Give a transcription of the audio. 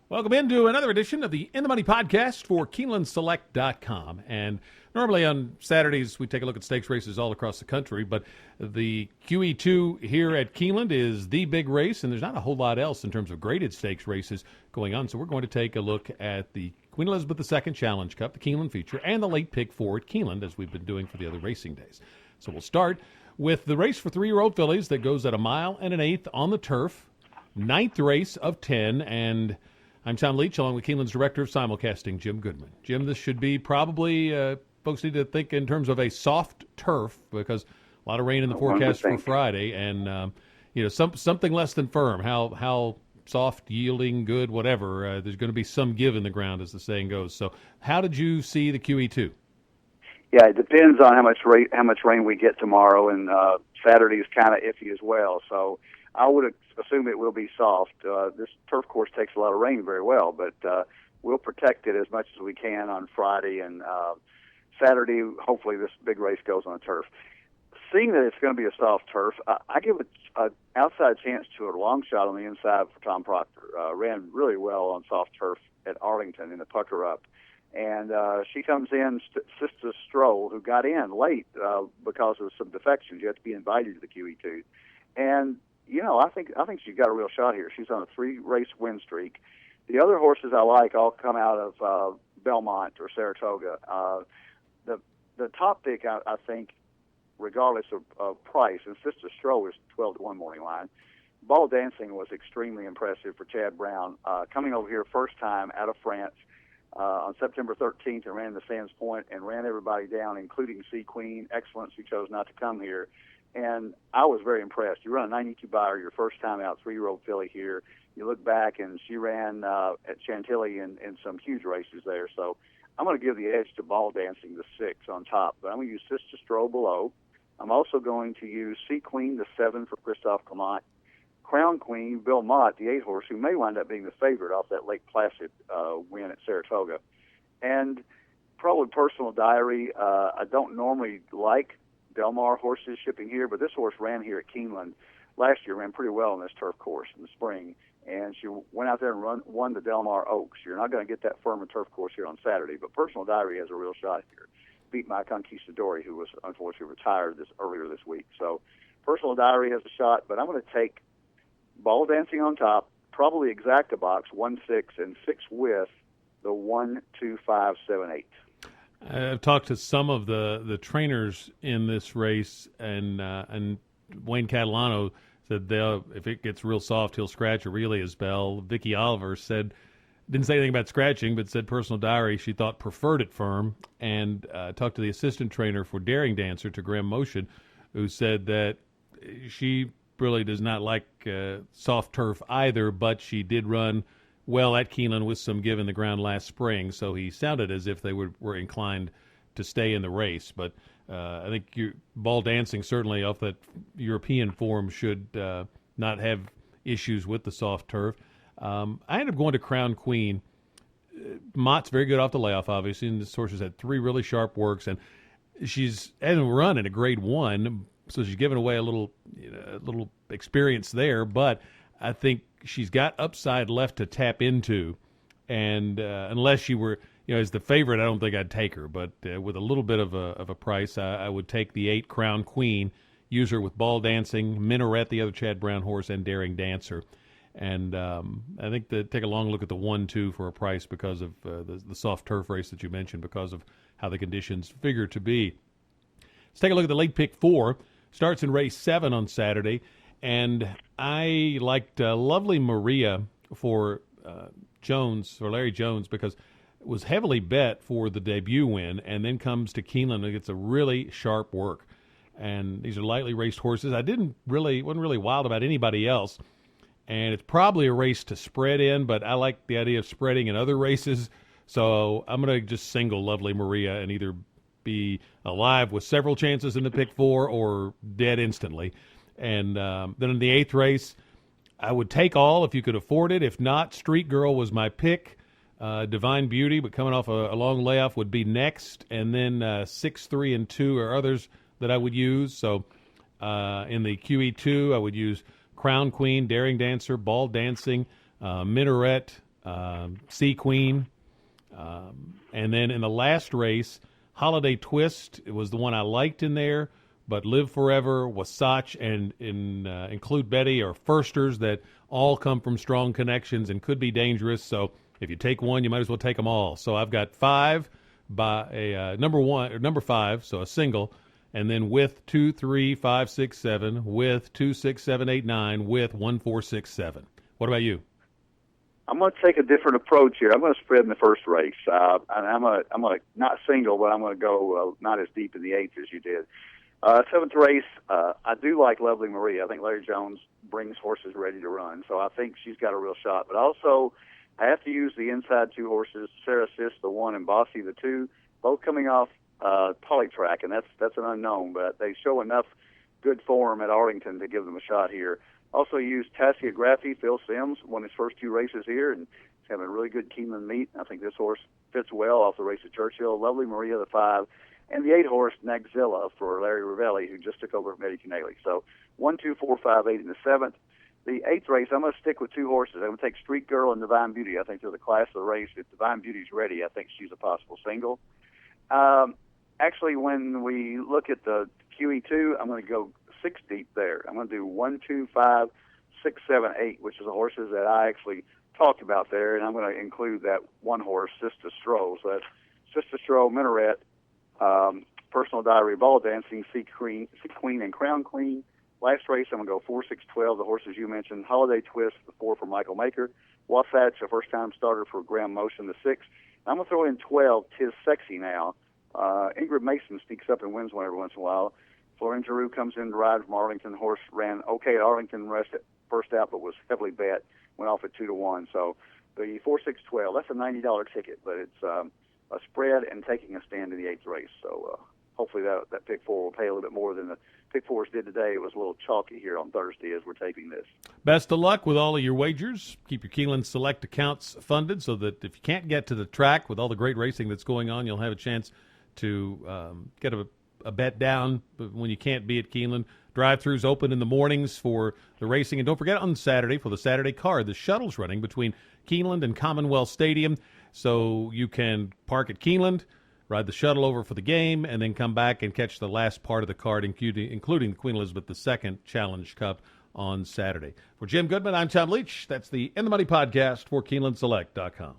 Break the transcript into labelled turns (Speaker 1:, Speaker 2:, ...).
Speaker 1: Welcome into another edition of the In the Money podcast for KeenelandSelect.com. And normally on Saturdays, we take a look at stakes races all across the country, but the QE2 here at Keeneland is the big race, and there's not a whole lot else in terms of graded stakes races going on. So we're going to take a look at the Queen Elizabeth II Challenge Cup, the Keeneland feature, and the late pick 4 at Keeneland, as we've been doing for the other racing days. So we'll start with the race for 3-year-old fillies that goes at 1 1/8 on the turf, 9th race of 10, and I'm Tom Leach, along with Keeneland's Director of Simulcasting, Jim Goodman. Jim, this should be probably, folks need to think in terms of a soft turf because a lot of rain in the forecast for Friday, and something less than firm. How soft, yielding, good, whatever. There's going to be some give in the ground, as the saying goes. So, how did you see the QE2?
Speaker 2: Yeah, it depends on how much rain we get tomorrow, and Saturday is kind of iffy as well. So I would assume it will be soft. This turf course takes a lot of rain very well, but we'll protect it as much as we can on Friday, and Saturday, hopefully this big race goes on turf. Seeing that it's going to be a soft turf, I give an outside chance to a long shot on the inside for Tom Proctor. Ran really well on soft turf at Arlington in the pucker up. And she comes in, Sister Stroll, who got in late because of some defections. You have to be invited to the QE2. And, I think she's got a real shot here. She's on a 3-race win streak. The other horses I like all come out of Belmont or Saratoga. The top pick, I think, regardless of price, and Sister Stroll is 12-1 morning line. Ball Dancing was extremely impressive for Chad Brown. Coming over here first time out of France on September 13th and ran the Sands Point and ran everybody down, including Sea Queen, Excellence, who chose not to come here. And I was very impressed. You run a 92 buyer your first time out, 3-year-old filly here. You look back, and she ran at Chantilly in some huge races there. So I'm going to give the edge to Ball Dancing, the 6 on top. But I'm going to use Sister Stroll below. I'm also going to use Sea Queen, the 7 for Christophe Clement. Crown Queen, Bill Mott, the 8 horse, who may wind up being the favorite off that Lake Placid win at Saratoga. And probably Personal Diary. I don't normally like Del Mar horses shipping here, but this horse ran here at Keeneland last year, ran pretty well on this turf course in the spring, and she went out there and won the Del Mar Oaks. You're not going to get that firm and turf course here on Saturday, but Personal Diary has a real shot here. Beat my Conquistador, who was unfortunately retired earlier this week. So Personal Diary has a shot, but I'm going to take Ball Dancing on top, probably Exacta Box, 1-6, and 6 with the 1, 2, 5, 7, 8.
Speaker 1: I've talked to some of the trainers in this race, and Wayne Catalano said if it gets real soft, he'll scratch Aurelia's Bell. Vicky Oliver didn't say anything about scratching, but said Personal Diary she thought preferred it firm, and talked to the assistant trainer for Daring Dancer, to Graham Motion, who said that she really does not like soft turf either, but she did run well at Keeneland with some give in the ground last spring, so he sounded as if they were inclined to stay in the race. But I think Ball Dancing, certainly off that European form, should not have issues with the soft turf. I ended up going to Crown Queen. Mott's very good off the layoff, obviously, and this horse has had 3 really sharp works, and she's hasn't run in a Grade 1, so she's given away a little experience there, but I think she's got upside left to tap into, and unless she were, as the favorite, I don't think I'd take her. But with a little bit of a price, I would take the 8 Crown Queen, use her with Ball Dancing, Minaret, the other Chad Brown horse, and Daring Dancer. And I think take a long look at the 1-2 for a price because of the soft turf race that you mentioned, because of how the conditions figure to be. Let's take a look at the late pick 4. Starts in race 7 on Saturday. And I liked Lovely Maria for Larry Jones, because it was heavily bet for the debut win, and then comes to Keeneland and gets a really sharp work. And these are lightly raced horses. I wasn't really wild about anybody else, and it's probably a race to spread in, but I like the idea of spreading in other races, so I'm going to just single Lovely Maria and either be alive with several chances in the pick 4 or dead instantly. And then in the 8th race, I would take all if you could afford it. If not, Street Girl was my pick. Divine Beauty, but coming off a long layoff, would be next. And then 6, 3, and 2 are others that I would use. So in the QE2, I would use Crown Queen, Daring Dancer, Ball Dancing, Minaret, Sea Queen. And then in the last race, Holiday Twist, it was the one I liked in there, but Live Forever, Wasatch, and Include Betty are firsters that all come from strong connections and could be dangerous. So if you take one, you might as well take them all. So I've got 5 by a number 5, so a single, and then with 2, 3, 5, 6, 7, with 2, 6, 7, 8, 9, with 1, 4, 6, 7. What about you?
Speaker 2: I'm going to take a different approach here. I'm going to spread in the first race. And I'm going to not single, but I'm going to go not as deep in the 8th as you did. 7th race, I do like Lovely Marie. I think Larry Jones brings horses ready to run, so I think she's got a real shot. But also, I have to use the inside 2 horses, Sarah Sis, the 1, and Bossy, the 2, both coming off Polytrack, and that's an unknown, but they show enough good form at Arlington to give them a shot here. Also used Tassia Graffi, Phil Sims, won his first 2 races here, and he's having a really good Keeneland meet. I think this horse fits well off the race at Churchill. Lovely Maria, the 5, and the 8 horse, Nagzilla, for Larry Ravelli, who just took over from Eddie Canelli. So 1, 2, 4, 5, 8 in the 7th. The 8th race, I'm going to stick with 2 horses. I'm going to take Street Girl and Divine Beauty. I think they're the class of the race. If Divine Beauty's ready, I think she's a possible single. Actually, when we look at the QE2, I'm going to go 6 deep there. I'm going to do 1, 2, 5, 6, 7, 8, which is the horses that I actually talked about there, and I'm going to include that 1 horse, Sister Stroll. So that's Sister Stroll, Minaret, Personal Diary, Ball Dancing, Sea Queen, and Crown Queen. Last race, I'm going to go 4, 6, 12, the horses you mentioned. Holiday Twist, the 4 for Michael Maker. Wasatch, a first-time starter for Graham Motion, the 6. I'm going to throw in 12, Tis Sexy now. Ingrid Mason sneaks up and wins one every once in a while. Florian Giroux comes in to ride from Arlington. The horse ran okay at Arlington, first out, but was heavily bet. Went off at 2-1. So the 4, 6, 12, that's a $90 ticket, but it's a spread and taking a stand in the 8th race. So hopefully that pick 4 will pay a little bit more than the pick 4s did today. It was a little chalky here on Thursday as we're taping this.
Speaker 1: Best of luck with all of your wagers. Keep your Keeneland Select accounts funded so that if you can't get to the track with all the great racing that's going on, you'll have a chance to get a bet down when you can't be at Keeneland. Drive-thrus open in the mornings for the racing. And don't forget on Saturday for the Saturday card, the shuttle's running between Keeneland and Commonwealth Stadium. So you can park at Keeneland, ride the shuttle over for the game, and then come back and catch the last part of the card, including the Queen Elizabeth II Challenge Cup on Saturday. For Jim Goodman, I'm Tom Leach. That's the In the Money podcast for KeenelandSelect.com.